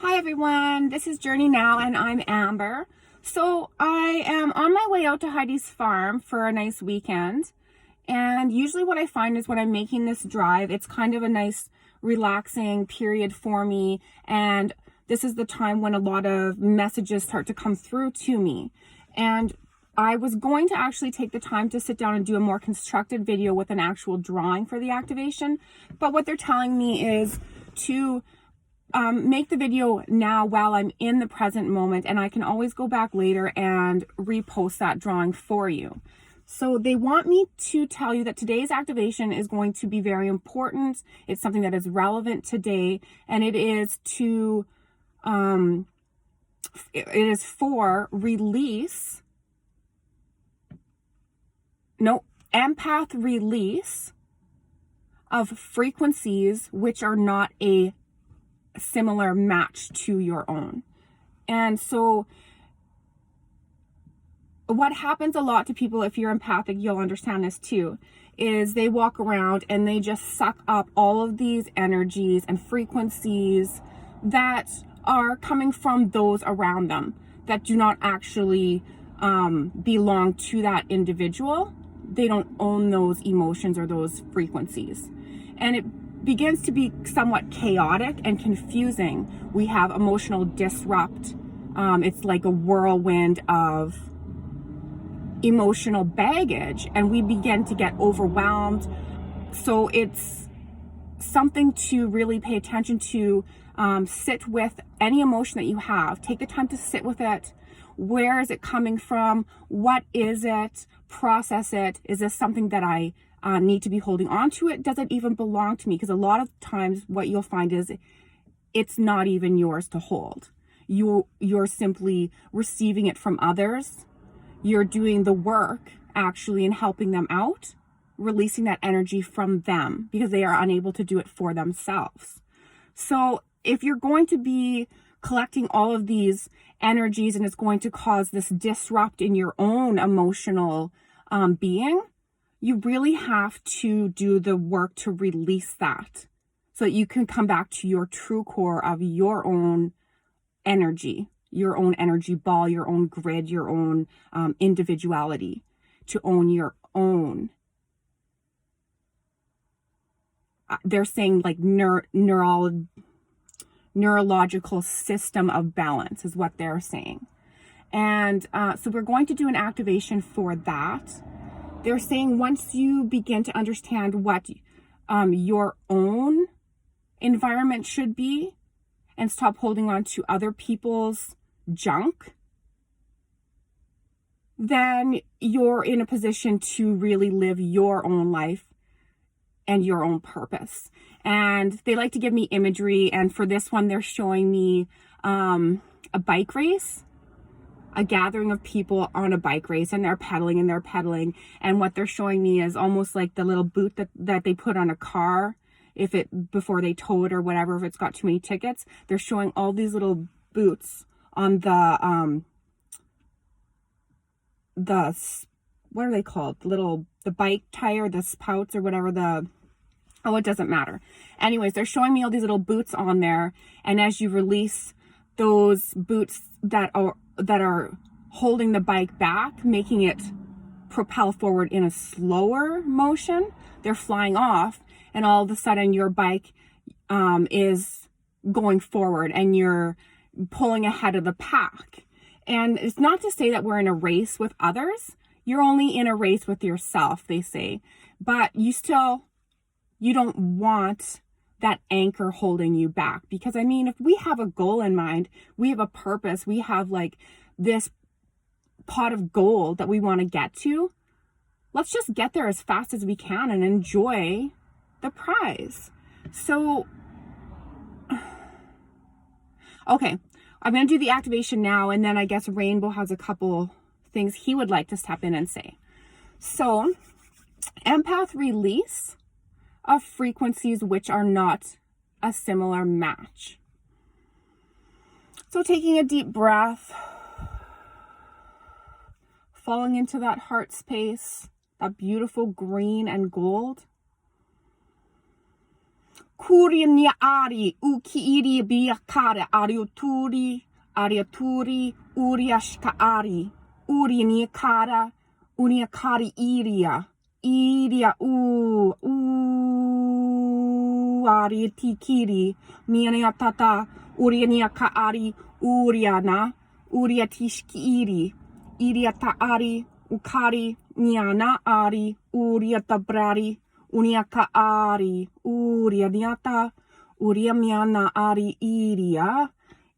Hi everyone, this is Journey Now and I'm Amber. So I am on my way out to Heidi's farm for a nice weekend. And usually what I find is when I'm making this drive, it's kind of a nice relaxing period for me. And this is the time when a lot of messages start to come through to me. And I was going to actually take the time to sit down and do a more constructed video with an actual drawing for the activation. But what they're telling me is to make the video now while I'm in the present moment, and I can always go back later and repost that drawing for you. So they want me to tell you that today's activation is going to be very important. It's something that is relevant today, and it is for release. No, empath release of frequencies which are not a similar match to your own. And so what happens a lot to people, if you're empathic, you'll understand this too, is they walk around and they just suck up all of these energies and frequencies that are coming from those around them that do not actually belong to that individual. They don't own those emotions or those frequencies. And it begins to be somewhat chaotic and confusing. We have emotional disrupt. It's like a whirlwind of emotional baggage, and we begin to get overwhelmed. So it's something to really pay attention to. Sit with any emotion that you have. Take the time to sit with it. Where is it coming from? What is it? Process it. Is this something that I need to be holding on to? It doesn't even belong to me, because a lot of times what you'll find is it's not even yours to hold. You're simply receiving it from others. You're doing the work actually in helping them out, releasing that energy from them because they are unable to do it for themselves. So if you're going to be collecting all of these energies and it's going to cause this disrupt in your own emotional being, you really have to do the work to release that so that you can come back to your true core of your own energy ball, your own grid, your own individuality, to own your own. They're saying like neurological system of balance is what they're saying. And so we're going to do an activation for that. They're saying once you begin to understand what your own environment should be and stop holding on to other people's junk, then you're in a position to really live your own life and your own purpose. And they like to give me imagery. And for this one, they're showing me a bike race. A gathering of people on a bike race, and they're pedaling. And what they're showing me is almost like the little boot that they put on a car before they tow it or whatever, if it's got too many tickets. They're showing all these little boots on the what are they called? The bike tire, the spouts or whatever, it doesn't matter. Anyways, they're showing me all these little boots on there. And as you release those boots that are holding the bike back, making it propel forward in a slower motion, they're flying off, and all of a sudden your bike is going forward and you're pulling ahead of the pack. And it's not to say that we're in a race with others. You're only in a race with yourself, they say. But you don't want that anchor holding you back. Because I mean, if we have a goal in mind, we have a purpose, we have like this pot of gold that we want to get to, let's just get there as fast as we can and enjoy the prize. So, okay, I'm going to do the activation now, and then I guess Rainbow has a couple things he would like to step in and say. So, empath release of frequencies which are not a similar match. So taking a deep breath, falling into that heart space, that beautiful green and gold. Kuria nia ari, ukiiri biakare, arioturi, uriashka ari, uri niakara, uniakari iria, ari tikiri, mianiatata, urianiaka ari, uriana, uriatishki iriata ari, ukari, niana ari, uriata brari, uniaka ari, urianiata, uriamiana ari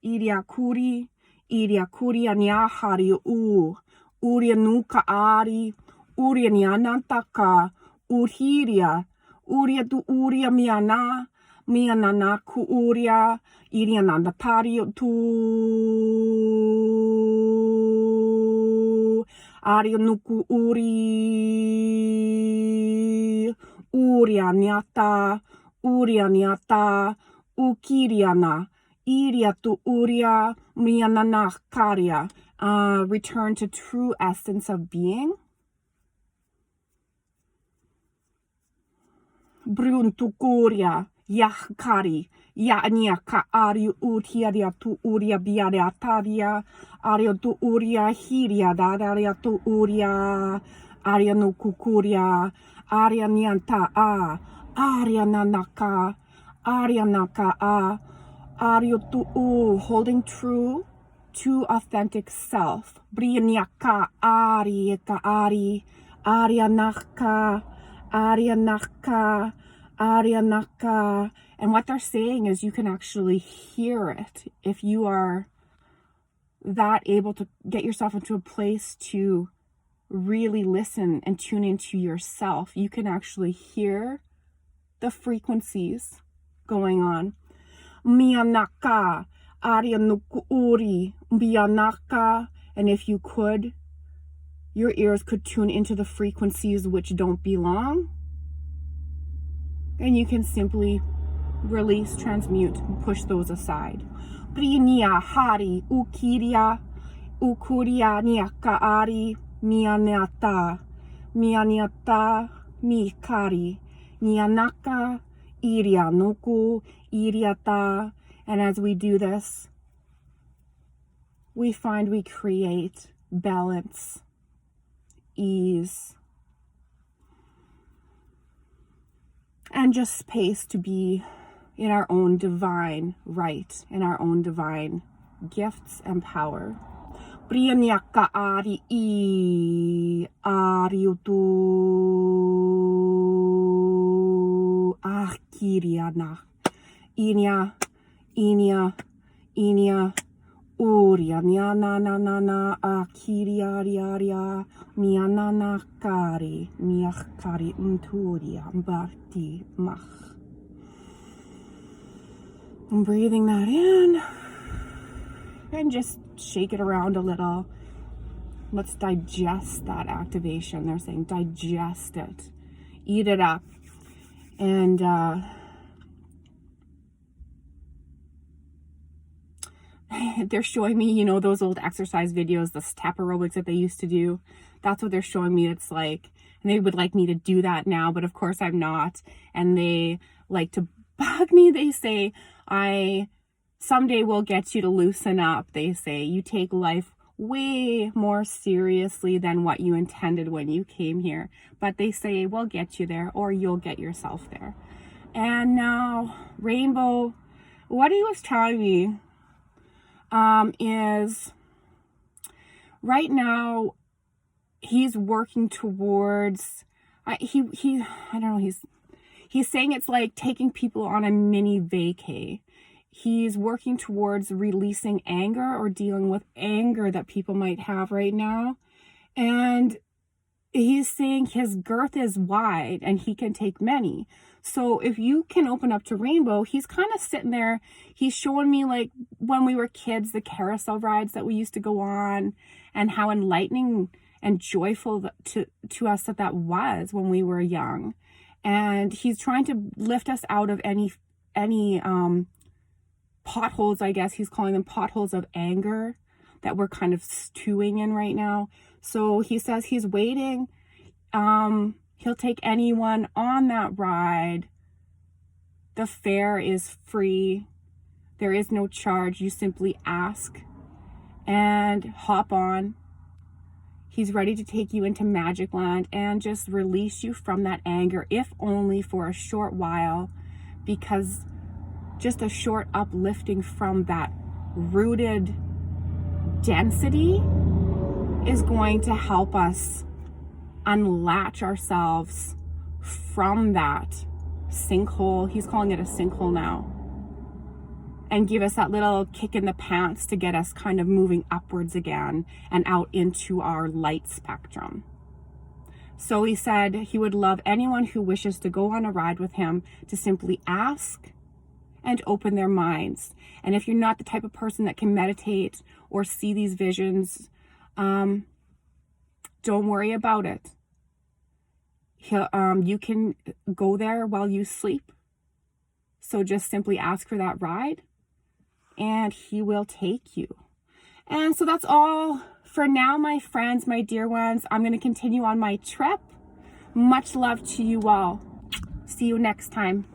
iria kuri aniahari urianuka ari, urianianataka, uriria tu uriamiana, mianana ku uria, iriananatari tu arianuku urianiata, ukiriana, iria tu uria, mianana karia. Return to true essence of being. Bruntukuria, Yahkari, Yaniaka, Ari Utiaria tu Uria Biariataria, Ario tu Uria Hiria, Dadaria tu Uria, Arianu Kukuria, Arianianta A, Arianaka, Ario tu U, holding true to authentic self. Brianiaka, Arieka Ari, Arianaka. And what they're saying is you can actually hear it. If you are that able to get yourself into a place to really listen and tune into yourself, you can actually hear the frequencies going on. Mianaka, arianukuuri, mianaka, and if you could, your ears could tune into the frequencies which don't belong. And you can simply release, transmute, and push those aside. Prinia, hari, ukiria, ukuria, niaka ari, mianiata, mikari, nianaka, irianuku, iriata. And as we do this, we find we create balance, ease, and just space to be in our own divine right, in our own divine gifts and power. Brianiaka ari ariutu akiriana. Inia. Uria niana akiriaria mianana kari miakari unturia barti mach. I'm breathing that in and just shake it around a little. Let's digest that activation. They're saying digest it, eat it up, and they're showing me, you know, those old exercise videos, the step aerobics that they used to do. That's what they're showing me it's like. And they would like me to do that now, but of course I'm not. And they like to bug me. They say, I someday will get you to loosen up. They say, you take life way more seriously than what you intended when you came here. But they say, we'll get you there, or you'll get yourself there. And now, Rainbow, what he was telling me is right now he's working towards he's saying it's like taking people on a mini vacay. He's working towards releasing anger or dealing with anger that people might have right now. And he's saying his girth is wide and he can take many. So if you can open up to Rainbow, he's kind of sitting there. He's showing me, like, when we were kids, the carousel rides that we used to go on and how enlightening and joyful to us that was when we were young. And he's trying to lift us out of any potholes, I guess he's calling them potholes of anger that we're kind of stewing in right now. So he says he's waiting. He'll take anyone on that ride The fare is free. There is no charge. You simply ask and hop on. He's ready to take you into Magic Land and just release you from that anger, if only for a short while, because just a short uplifting from that rooted density is going to help us unlatch ourselves from that sinkhole. He's calling it a sinkhole now. And give us that little kick in the pants to get us kind of moving upwards again and out into our light spectrum. So he said he would love anyone who wishes to go on a ride with him to simply ask and open their minds. And if you're not the type of person that can meditate or see these visions, don't worry about it. You can go there while you sleep. So just simply ask for that ride, and he will take you. And so that's all for now, my friends, my dear ones. I'm going to continue on my trip. Much love to you all. See you next time.